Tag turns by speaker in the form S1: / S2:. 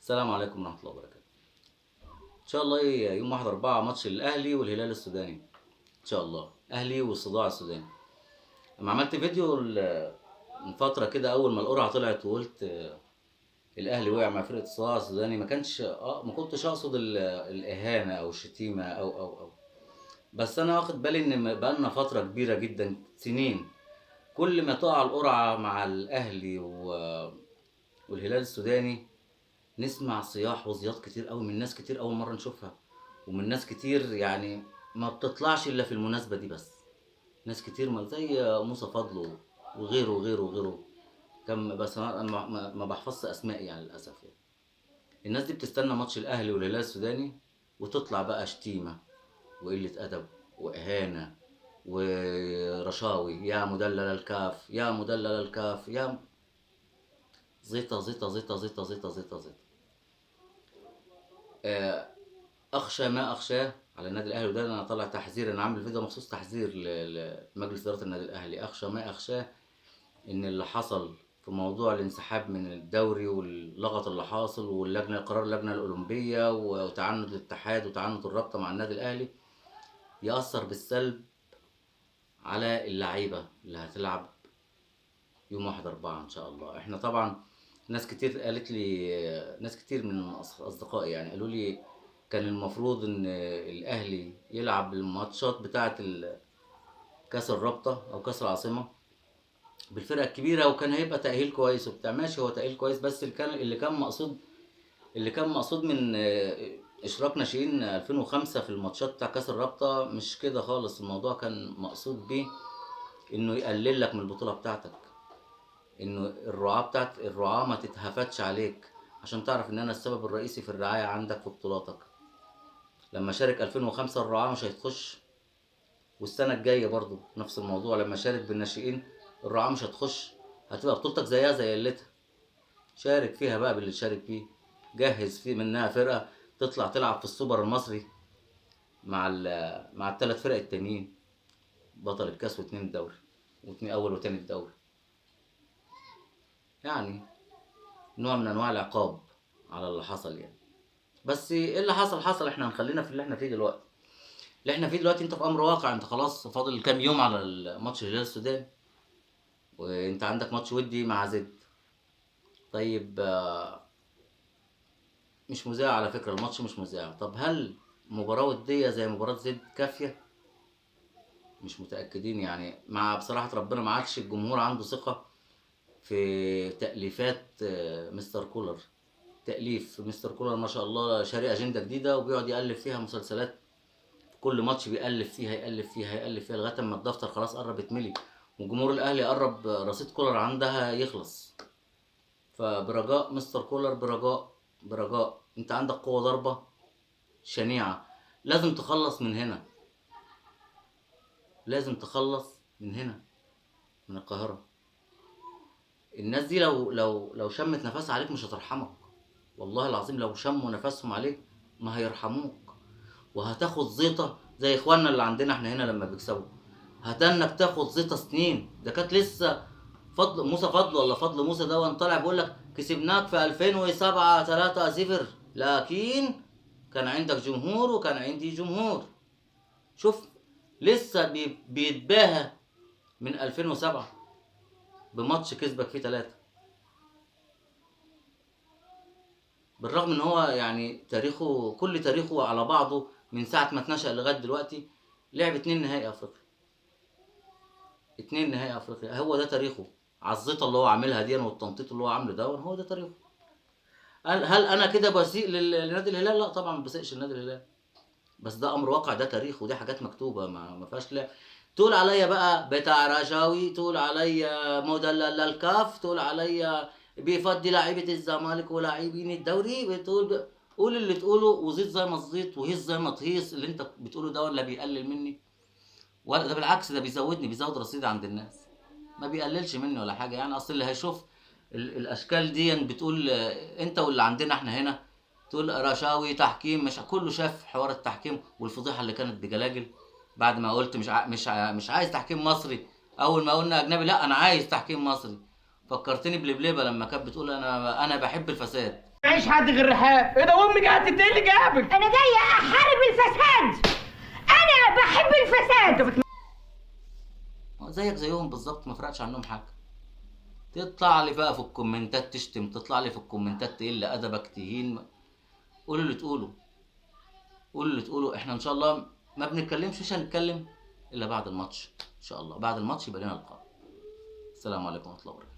S1: السلام عليكم ورحمة الله وبركاته. إن شاء الله يوم 1/4 ماتش الأهلي والهلال السوداني. إن شاء الله أهلي والصداع السوداني. أما عملت فيديو من فترة كده أول ما القرعة طلعت وقلت الأهلي وقع مع فرقة الصداع السوداني، ما كنتش أقصد الإهانة أو الشتيمة أو بس أنا واخد بالي إن بقالنا فترة كبيرة جدا، سنين، كل ما تقع القرعة مع الأهلي والهلال السوداني نسمع صياح وزياط كتير قوي من ناس كتير اول مره نشوفها، ومن ناس كتير يعني ما بتطلعش الا في المناسبه دي بس. ناس كتير ما زي موسى فضل وغيره وغيره وغيره. كم بس انا ما بحفظش اسماء يعني للاسف يعني. الناس دي بتستنى ماتش الاهلي والهلال السوداني وتطلع بقى شتيمه وقله ادب واهانه ورشاوي، يا مدلل الكاف يا مدلل الكاف يا زيطه زيطه زيطه زيطه زيطه زيطه زيطه. اخشى ما اخشاه على النادي الاهلي، وده انا طالع تحذير، انا عامل فيديو مخصوص تحذير لمجلس اداره النادي الاهلي. اخشى ما اخشاه ان اللي حصل في موضوع الانسحاب من الدوري واللغط اللي حاصل واللجنه، قرار اللجنه الاولمبيه وتعنت الاتحاد وتعنت الرابطه مع النادي الاهلي ياثر بالسلب على اللعيبه اللي هتلعب يوم 1/4 ان شاء الله. احنا طبعا ناس كتير قالت لي، ناس كتير من اصدقائي يعني قالوا لي كان المفروض ان الاهلي يلعب الماتشات بتاعه كاس الرابطه او كاس العاصمه بالفرقه الكبيره، وكان هيبقى تاهيل كويس وبتاع. ماشي، هو تاهيل كويس، بس اللي كان مقصود من اشراك ناشئين 2005 في الماتشات بتاع كاس الرابطه مش كده خالص. الموضوع كان مقصود بيه انه يقلل لك من البطوله بتاعتك، انه الرعاة ما تتهفتش عليك، عشان تعرف ان انا السبب الرئيسي في الرعاية عندك في بطولاتك. لما شارك 2005 الرعاة مش هتخش، والسنة الجاية برضو نفس الموضوع. لما شارك بالناشئين الرعاة مش هتخش، هتبقى بطولتك زيها زي قلتها. شارك فيها بقى باللي شارك فيه، جهز فيه منها فرقة تطلع تلعب في السوبر المصري مع الثلاث فرق التانيين، بطل الكاس واتنين الدوري، واتنين اول وتاني الدوري. يعني نوع من انواع العقاب على اللي حصل يعني. بس ايه اللي حصل حصل، احنا هنخلينا في اللي احنا فيه دلوقتي. انت في امر واقع، انت خلاص فاضل كام يوم على الماتش الهلال السوداني، وانت عندك ماتش ودي مع زد. طيب مش مذاع على فكرة، الماتش مش مذاع. طب هل مباراة ودية زي مباراة زد كافية؟ مش متأكدين يعني. مع بصراحة ربنا ما عادش الجمهور عنده ثقة في تأليفات مستر كولر. تأليف مستر كولر ما شاء الله شاري أجندة جديدة وبيقعد يألف فيها مسلسلات، كل ماتش بيألف فيها يألف فيها يألف فيها لغاية اما الدفتر خلاص قرب يتملي، وجمهور الأهلي قرب رصيد كولر عندها يخلص. فبرجاء مستر كولر، برجاء انت عندك قوة ضربة شنيعة، لازم تخلص من هنا، لازم تخلص من هنا، من القاهرة. الناس دي لو شمت نفسها عليك مش هترحمك، والله العظيم لو شموا نفسهم عليك ما هيرحموك. وهتاخد زيطة زي اخواننا اللي عندنا احنا هنا لما بيكسبوا، هتنك تاخد زيطة سنين. ده كانت لسه فضل موسى فضل ولا فضل موسى ده وان طالع بيقول لك كسبناك في 2007 3-0، لكن كان عندك جمهور وكان عندي جمهور. شوف لسه بيتباهى من 2007 بماتش كسبك فيه 3، بالرغم ان هو يعني كل تاريخه على بعضه من ساعة ما اتنشأ لغاية دلوقتي لعب 2 نهائي افريقيا. 2 نهائي افريقيا، هو ده تاريخه. عالزيطة اللي هو عاملها دي والتنطيط اللي هو عامله ده هو ده تاريخه. هل انا كده بسيء لنادي الهلال؟ لا طبعا ما بسيئش لنادي الهلال، بس ده امر واقع، ده تاريخ ودي حاجات مكتوبه ما فيهاش لا. تقول عليا بقى بتاع رشاوي، تقول عليا مدلل الكاف، تقول عليا بيفضي لاعيبه الزمالك ولاعبين الدوري، قول اللي تقوله وزيد زي ما تزيد وهيص زي ما تهيص. اللي انت بتقوله ده ولا بيقلل مني، ولا ده بالعكس ده بيزودني، بيزود رصيد عند الناس، ما بيقللش مني ولا حاجه يعني. اصل اللي هيشوف الاشكال دي بتقول انت واللي عندنا احنا هنا تقول رشاوي تحكيم، مش كله شاف حوار التحكيم والفضيحه اللي كانت بجلاجل بعد ما قلت مش عايز تحكيم مصري. اول ما قلنا اجنبي، لا انا عايز تحكيم مصري. فكرتني بلبلبه لما كانت بتقول انا بحب الفساد.
S2: معيش حد غير رحاب. ايه ده امي جت؟ انت ايه اللي جابك؟
S3: انا جايه احارب الفساد، انا بحب الفساد.
S1: زيك زيهم بالظبط، ما فرقش عنهم حاجه. تطلع لي بقى في الكومنتات تشتم، تطلع لي في الكومنتات تقل ادبك، تهين. قولوا اللي تقولوا، قولوا اللي تقولوا. احنا ان شاء الله ما بنتكلمش، مش هنتكلم الا بعد الماتش ان شاء الله. بعد الماتش يبقى لنا لقاء. السلام عليكم ورحمه الله وبركاته.